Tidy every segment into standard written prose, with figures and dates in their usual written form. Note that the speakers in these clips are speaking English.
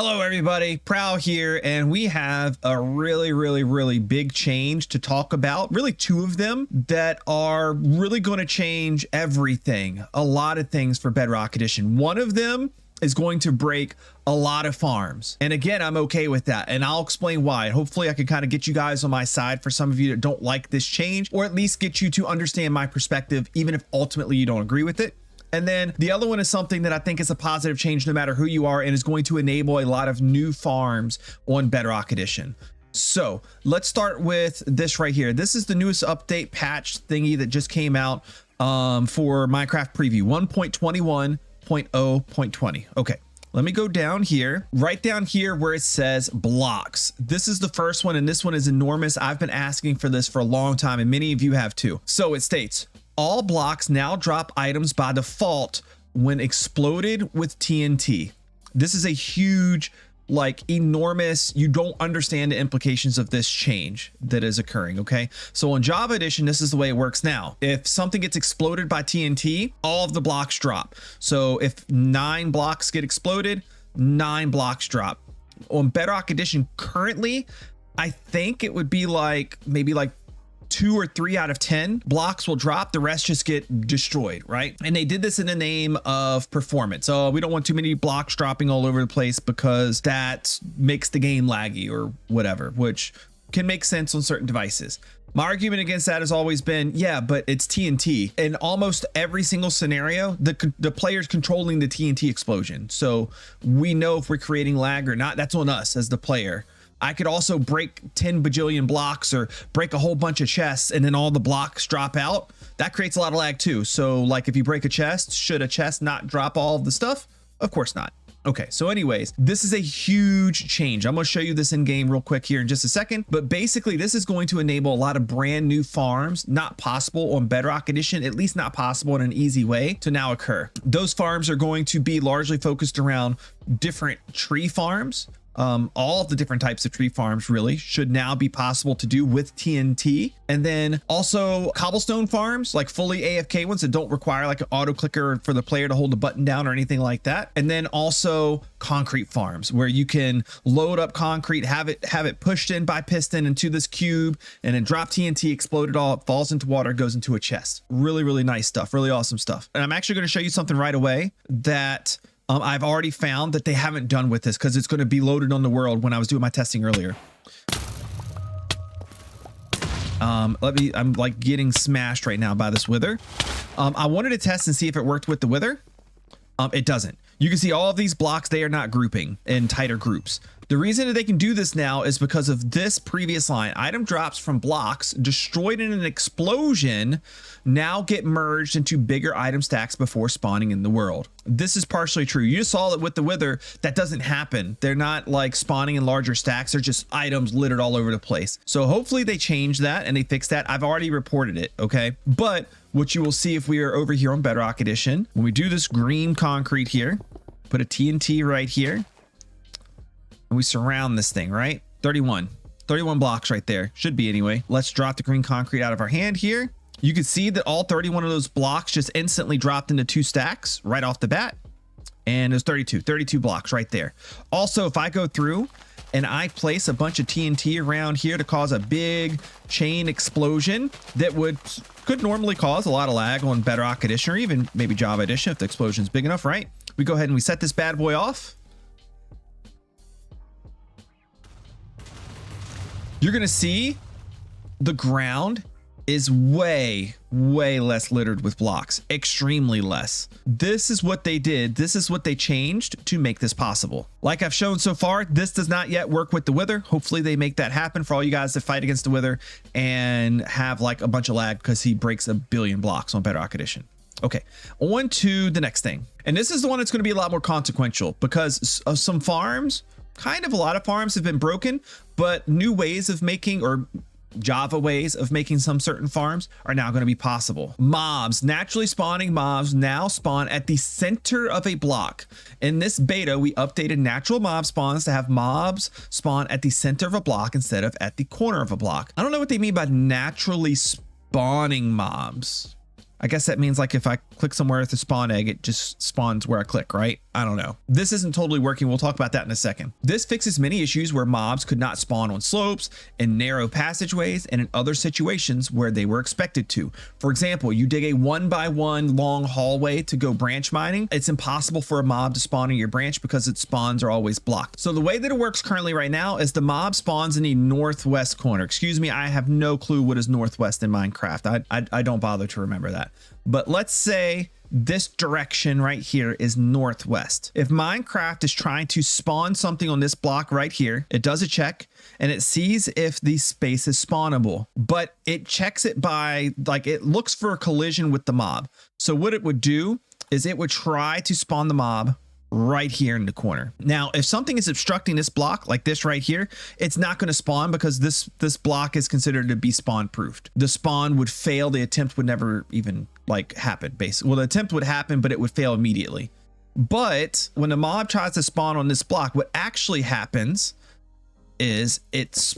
Hello everybody, Prowl here, and we have a really big change to talk about. Really two of them that are really going to change everything, a lot of things for Bedrock Edition. One of them is going to break a lot of farms. And again, I'm okay with that. And I'll explain why. Hopefully I can kind of get you guys on my side for some of you that don't like this change, or at least get you to understand my perspective, even if ultimately you don't agree with it. And then the other one is something that I think is a positive change no matter who you are, and is going to enable a lot of new farms on Bedrock Edition. So let's start with this right here. This is the newest update patch thingy that just came out for Minecraft Preview 1.21.0.20. Okay, let me go down here, right down here where it says blocks. This is the first one, and this one is enormous. I've been asking for this for a long time, and many of you have too. So it states, all blocks now drop items by default when exploded with TNT. This is a huge, like enormous, you don't understand the implications of this change that is occurring, okay? So on Java Edition, this is the way it works now. If something gets exploded by TNT, all of the blocks drop. So if 9 blocks get exploded, 9 blocks drop. On Bedrock Edition currently, I think it would be like maybe like 2 or 3 out of 10 blocks will drop, the rest just get destroyed, right? And they did this in the name of performance. Oh, we don't want too many blocks dropping all over the place because that makes the game laggy or whatever, which can make sense on certain devices. My argument against that has always been, yeah, but it's TNT. In almost every single scenario, the player's controlling the TNT explosion. So we know if we're creating lag or not. That's on us as the player. I could also break 10 bajillion blocks or break a whole bunch of chests and then all the blocks drop out. That creates a lot of lag too. So like if you break a chest, should a chest not drop all of the stuff? Of course not. Okay, so anyways, this is a huge change. I'm going to show you this in game real quick here in just a second. But basically, this is going to enable a lot of brand new farms, not possible on Bedrock Edition, at least not possible in an easy way to now occur. Those farms are going to be largely focused around different tree farms. All of the different types of tree farms really should now be possible to do with TNT. And then also cobblestone farms, like fully AFK ones that don't require like an auto clicker for the player to hold the button down or anything like that. And then also concrete farms where you can load up concrete, have it pushed in by piston into this cube, and then drop TNT, explode it all, it falls into water, goes into a chest. Really nice stuff, really awesome stuff. And I'm actually going to show you something right away that I've already found that they haven't done with this because it's going to be loaded on the world when I was doing my testing earlier. I'm like getting smashed right now by this wither. I wanted to test and see if it worked with the wither. It doesn't. You can see all of these blocks, they are not grouping in tighter groups. The reason that they can do this now is because of this previous line. Item drops from blocks destroyed in an explosion now get merged into bigger item stacks before spawning in the world. This is partially true. You just saw it with the wither. That doesn't happen. They're not like spawning in larger stacks. They're just items littered all over the place. So hopefully they change that and they fix that. I've already reported it, okay? But what you will see if we are over here on Bedrock Edition, when we do this green concrete here, put a TNT right here, and we surround this thing, right? 31 blocks right there. Should be anyway. Let's drop the green concrete out of our hand here. You can see that all 31 of those blocks just instantly dropped into 2 stacks right off the bat. And there's 32 blocks right there. Also, if I go through and I place a bunch of TNT around here to cause a big chain explosion that could normally cause a lot of lag on Bedrock Edition or even maybe Java Edition if the explosion is big enough, right? We go ahead and we set this bad boy off. You're going to see the ground is way less littered with blocks, extremely less. This is what they did. This is what they changed to make this possible. Like I've shown so far, this does not yet work with the wither. Hopefully they make that happen for all you guys that fight against the wither and have like a bunch of lag because he breaks a billion blocks on Bedrock Edition. Okay, on to the next thing. And this is the one that's going to be a lot more consequential because of some farms, kind of a lot of farms have been broken, but new ways of making, or Java ways of making some certain farms are now going to be possible. Mobs, naturally spawning mobs now spawn at the center of a block. In this beta, we updated natural mob spawns to have mobs spawn at the center of a block instead of at the corner of a block. I don't know what they mean by naturally spawning mobs. I guess that means like if I click somewhere with a spawn egg, it just spawns where I click, right? I don't know. This isn't totally working. We'll talk about that in a second. This fixes many issues where mobs could not spawn on slopes, in narrow passageways, and in other situations where they were expected to. For example, you dig a 1x1 long hallway to go branch mining. It's impossible for a mob to spawn in your branch because its spawns are always blocked. So the way that it works currently right now is the mob spawns in the northwest corner. Excuse me, I have no clue what is northwest in Minecraft. I don't bother to remember that. But let's say this direction right here is northwest. If Minecraft is trying to spawn something on this block right here, it does a check and it sees if the space is spawnable, but it checks it by, like, it looks for a collision with the mob. So what it would do is it would try to spawn the mob right here in the corner. Now, if something is obstructing this block, like this right here, it's not going to spawn because this block is considered to be spawn proofed. The spawn would fail. The attempt would never even like happen, basically. Well, the attempt would happen, but it would fail immediately. But when the mob tries to spawn on this block, what actually happens is it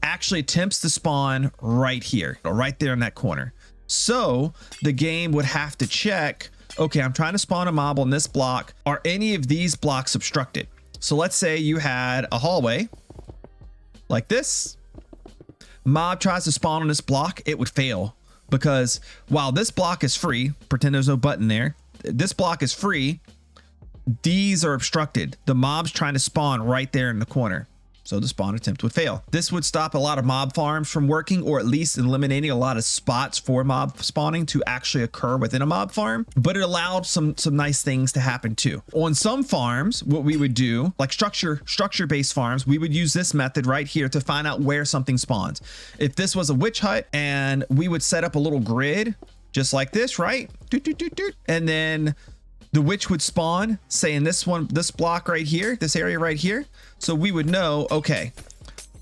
actually attempts to spawn right here, or right there in that corner. So the game would have to check, okay, I'm trying to spawn a mob on this block. Are any of these blocks obstructed? So let's say you had a hallway like this. Mob tries to spawn on this block, it would fail because while this block is free, pretend there's no button there. This block is free. These are obstructed. The mob's trying to spawn right there in the corner. So the spawn attempt would fail. This would stop a lot of mob farms from working, or at least eliminating a lot of spots for mob spawning to actually occur within a mob farm. But it allowed some nice things to happen too. On some farms, what we would do, like structure-based farms, we would use this method right here to find out where something spawns. If this was a witch hut, and we would set up a little grid just like this, right? And then the witch would spawn, say in this block right here, this area right here. So we would know, okay,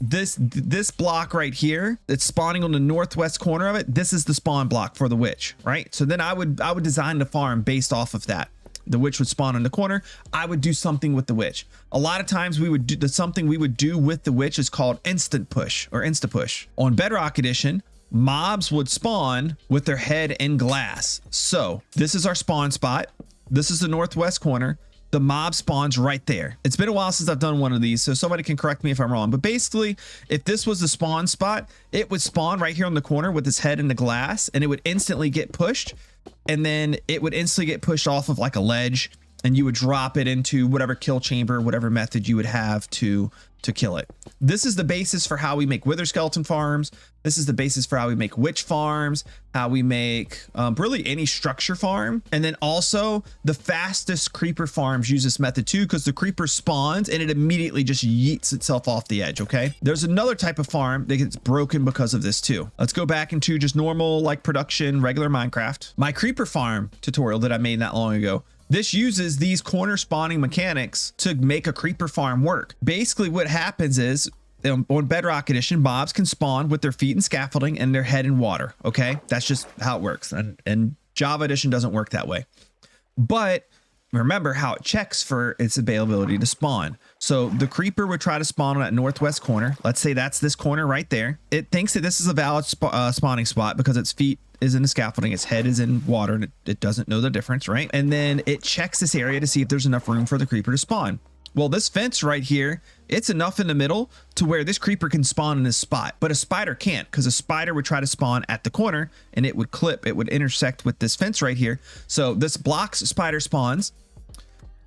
this block right here that's spawning on the northwest corner of it, this is the spawn block for the witch, right? So then I would design the farm based off of that. The witch would spawn in the corner. I would do something with the witch. A lot of times we would do something we would do with the witch is called instant push or insta push. On Bedrock Edition, mobs would spawn with their head in glass. So this is our spawn spot. This is the northwest corner. The mob spawns right there. It's been a while since I've done one of these, so somebody can correct me if I'm wrong. But basically, if this was the spawn spot, it would spawn right here on the corner with its head in the glass, and it would instantly get pushed. And then it would instantly get pushed off of like a ledge, and you would drop it into whatever kill chamber, whatever method you would have to kill it. This is the basis for how we make wither skeleton farms. This is the basis for how we make witch farms, how we make really any structure farm. And then also the fastest creeper farms use this method too, because the creeper spawns and it immediately just yeets itself off the edge. Okay, there's another type of farm that gets broken because of this too. Let's go back into just normal like production, regular Minecraft. My creeper farm tutorial that I made not long ago, this uses these corner spawning mechanics to make a creeper farm work. Basically what happens is on Bedrock Edition, mobs can spawn with their feet in scaffolding and their head in water. Okay, that's just how it works. And Java Edition doesn't work that way. But remember how it checks for its availability to spawn. So the creeper would try to spawn on that northwest corner. Let's say that's this corner right there. It thinks that this is a valid spawning spot because its feet is in the scaffolding, its head is in water, and it doesn't know the difference, right? And then it checks this area to see if there's enough room for the creeper to spawn. Well, this fence right here, it's enough in the middle to where this creeper can spawn in this spot, but a spider can't, because a spider would try to spawn at the corner and it would clip, it would intersect with this fence right here. So this blocks spider spawns.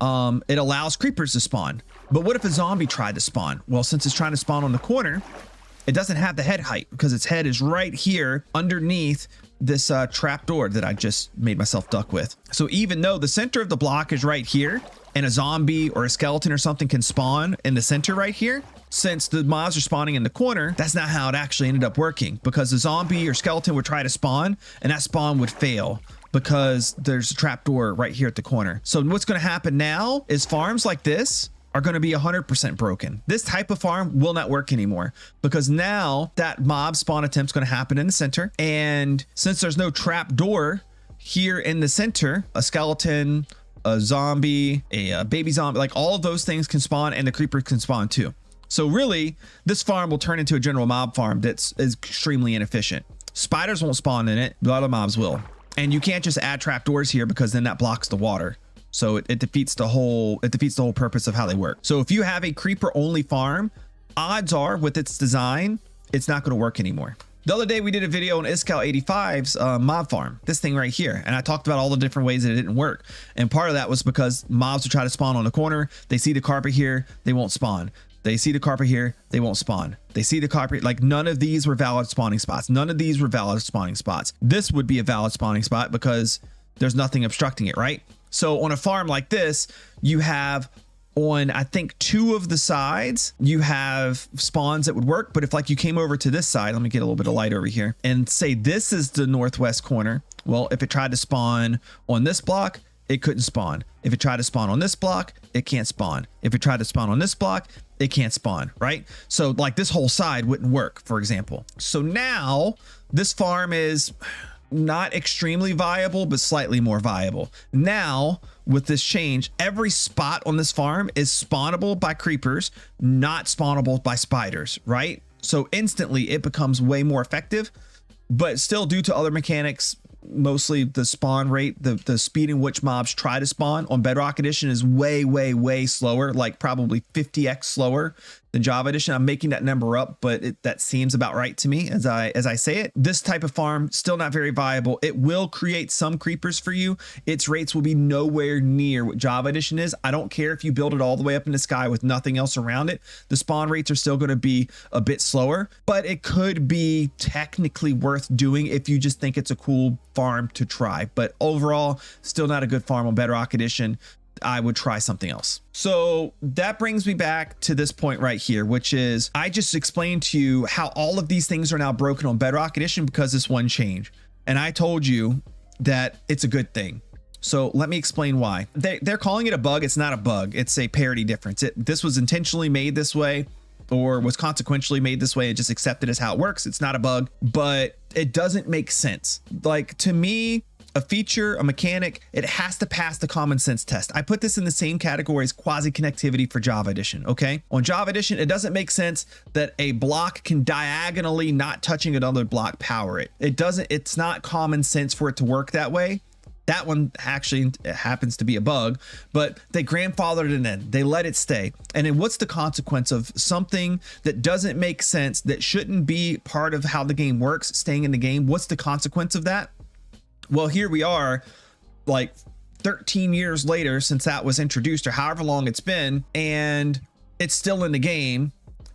It allows creepers to spawn. But what if a zombie tried to spawn? Well, since it's trying to spawn on the corner, it doesn't have the head height because its head is right here underneath this trap door that I just made myself duck with. So even though the center of the block is right here and a zombie or a skeleton or something can spawn in the center right here, since the mobs are spawning in the corner, that's not how it actually ended up working, because the zombie or skeleton would try to spawn and that spawn would fail because there's a trap door right here at the corner. So what's going to happen now is farms like this are going to be 100% broken. This type of farm will not work anymore because now that mob spawn attempt is going to happen in the center. And since there's no trap door here in the center, a skeleton, a zombie, a baby zombie, like all of those things can spawn and the creeper can spawn too. So really, this farm will turn into a general mob farm that's extremely inefficient. Spiders won't spawn in it, but a lot of mobs will. And you can't just add trap doors here because then that blocks the water. So it defeats the whole purpose of how they work. So if you have a creeper only farm, odds are with its design, it's not going to work anymore. The other day we did a video on Iskal85's mob farm, this thing right here. And I talked about all the different ways that it didn't work. And part of that was because mobs would try to spawn on the corner. They see the carpet here, they won't spawn. They see the carpet here, they won't spawn. They see the carpet, like none of these were valid spawning spots. None of these were valid spawning spots. This would be a valid spawning spot because there's nothing obstructing it, right? So on a farm like this, you have on, I think 2 of the sides, you have spawns that would work. But if like you came over to this side, let me get a little bit of light over here and say this is the northwest corner. Well, if it tried to spawn on this block, it couldn't spawn. If it tried to spawn on this block, it can't spawn. If it tried to spawn on this block, it can't spawn, right? So like this whole side wouldn't work, for example. So now this farm is not extremely viable, but slightly more viable. Now, with this change, every spot on this farm is spawnable by creepers, not spawnable by spiders, right? So instantly it becomes way more effective, but still due to other mechanics, mostly the spawn rate, the speed in which mobs try to spawn on Bedrock Edition is way slower, like probably 50x slower than Java Edition. I'm making that number up, but that seems about right to me as I say it. This type of farm still not very viable. It will create some creepers for you. Its rates will be nowhere near what Java Edition is. I don't care if you build it all the way up in the sky with nothing else around it. The spawn rates are still going to be a bit slower, but it could be technically worth doing if you just think it's a cool farm to try. But overall, still not a good farm on Bedrock Edition. I would try something else. So that brings me back to this point right here, which is I just explained to you how all of these things are now broken on Bedrock Edition because this one change. And I told you that it's a good thing. So let me explain why. They're calling it a bug. It's not a bug. It's a parity difference. This was intentionally made this way or was consequentially made this way and just accepted as how it works. It's not a bug, but it doesn't make sense. Like to me, a feature, a mechanic, it has to pass the common sense test. I put this in the same category as quasi connectivity for Java Edition. Okay. On Java Edition, it doesn't make sense that a block can diagonally, not touching another block, power it. It's not common sense for it to work that way. That one actually happens to be a bug, but they grandfathered it in. They let it stay. And then what's the consequence of something that doesn't make sense, that shouldn't be part of how the game works, staying in the game? What's the consequence of that? Well, here we are, like 13 years later since that was introduced, or however long it's been, and it's still in the game.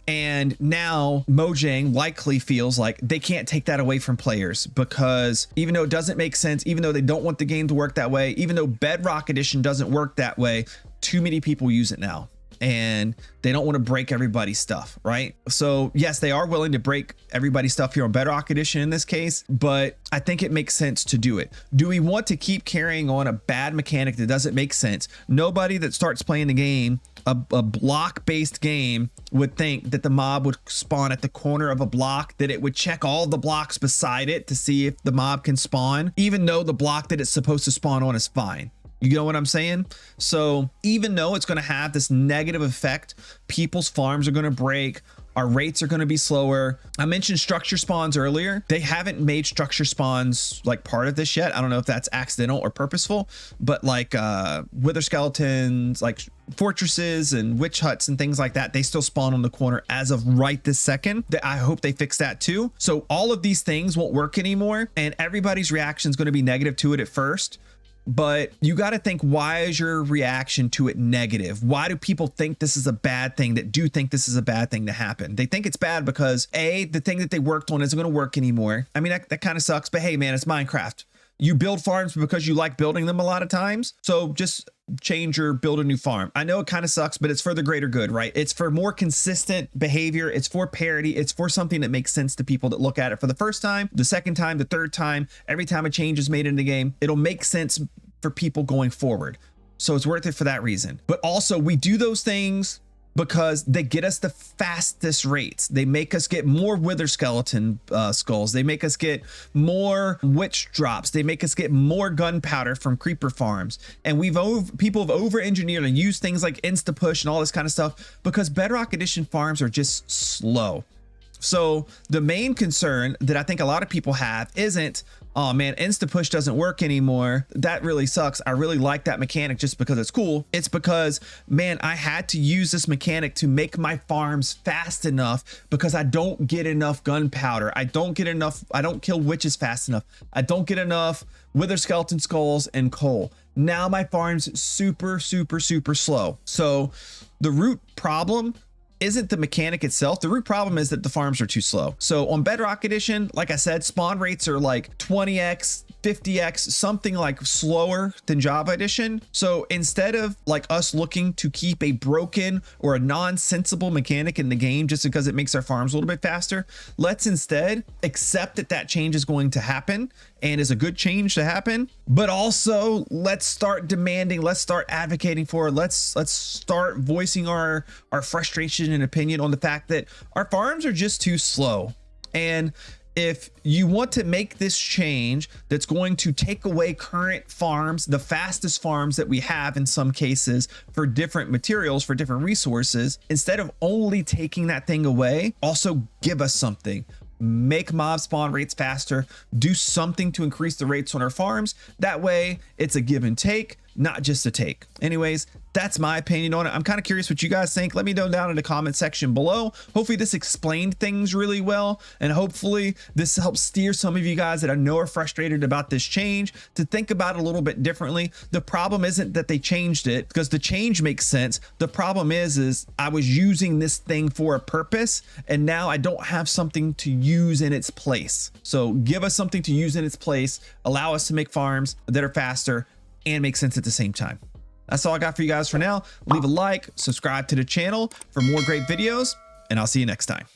And now Mojang likely feels like they can't take that away from players, because even though it doesn't make sense, even though they don't want the game to work that way, even though Bedrock Edition doesn't work that way, too many people use it now. And they don't want to break everybody's stuff, right? So yes, they are willing to break everybody's stuff here on Bedrock Edition in this case, but I think it makes sense to do it. Do we want to keep carrying on a bad mechanic that doesn't make sense? Nobody that starts playing the game, a block-based game, would think that the mob would spawn at the corner of a block, that it would check all the blocks beside it to see if the mob can spawn, even though the block that it's supposed to spawn on is fine. You know what I'm saying? So even though it's going to have this negative effect, people's farms are going to break, our rates are going to be slower. I mentioned structure spawns earlier. They haven't made structure spawns like part of this yet. I don't know if that's accidental or purposeful, but like wither skeletons, like fortresses and witch huts and things like that, they still spawn on the corner as of right this second. I hope they fix that too. So all of these things won't work anymore, and everybody's reaction is going to be negative to it at first. But you got to think, why is your reaction to it negative? Why do people think this is a bad thing, that do think this is a bad thing to happen? They think it's bad because A, the thing that they worked on isn't going to work anymore. I mean, that kind of sucks, but hey man, it's Minecraft. You build farms because you like building them a lot of times. So just change or build a new farm. I know it kind of sucks, but it's for the greater good, right? It's for more consistent behavior. It's for parity. It's for something that makes sense to people that look at it for the first time, the second time, the third time. Every time a change is made in the game, it'll make sense for people going forward. So it's worth it for that reason. But also, we do those things because they get us the fastest rates. They make us get more wither skeleton skulls. They make us get more witch drops. They make us get more gunpowder from creeper farms. And people have over-engineered and used things like insta push and all this kind of stuff because Bedrock Edition farms are just slow. So the main concern that I think a lot of people have isn't oh man, insta push doesn't work anymore. That really sucks. I really like that mechanic just because it's cool. It's because, man, I had to use this mechanic to make my farms fast enough because I don't get enough gunpowder. I don't kill witches fast enough. I don't get enough wither skeleton skulls and coal. Now my farm's super slow. So the root problem isn't the mechanic itself. The root problem is that the farms are too slow. So on Bedrock Edition, like I said, spawn rates are like 20x, 50x, something like slower than Java Edition. So instead of like us looking to keep a broken or a nonsensible mechanic in the game just because it makes our farms a little bit faster, let's instead accept that that change is going to happen and is a good change to happen. But also let's start demanding, let's start advocating for, let's start voicing our frustration and opinion on the fact that our farms are just too slow. And if you want to make this change that's going to take away current farms, the fastest farms that we have in some cases for different materials, for different resources, instead of only taking that thing away, also give us something. Make mob spawn rates faster, do something to increase the rates on our farms. That way it's a give and take, not just a take. Anyways, that's my opinion on it. I'm kind of curious what you guys think. Let me know down in the comment section below. Hopefully this explained things really well, and hopefully this helps steer some of you guys that I know are frustrated about this change to think about it a little bit differently. The problem isn't that they changed it, because the change makes sense. The problem is I was using this thing for a purpose and now I don't have something to use in its place. So give us something to use in its place, allow us to make farms that are faster and make sense at the same time. That's all I got for you guys for now. Leave a like, subscribe to the channel for more great videos, and I'll see you next time.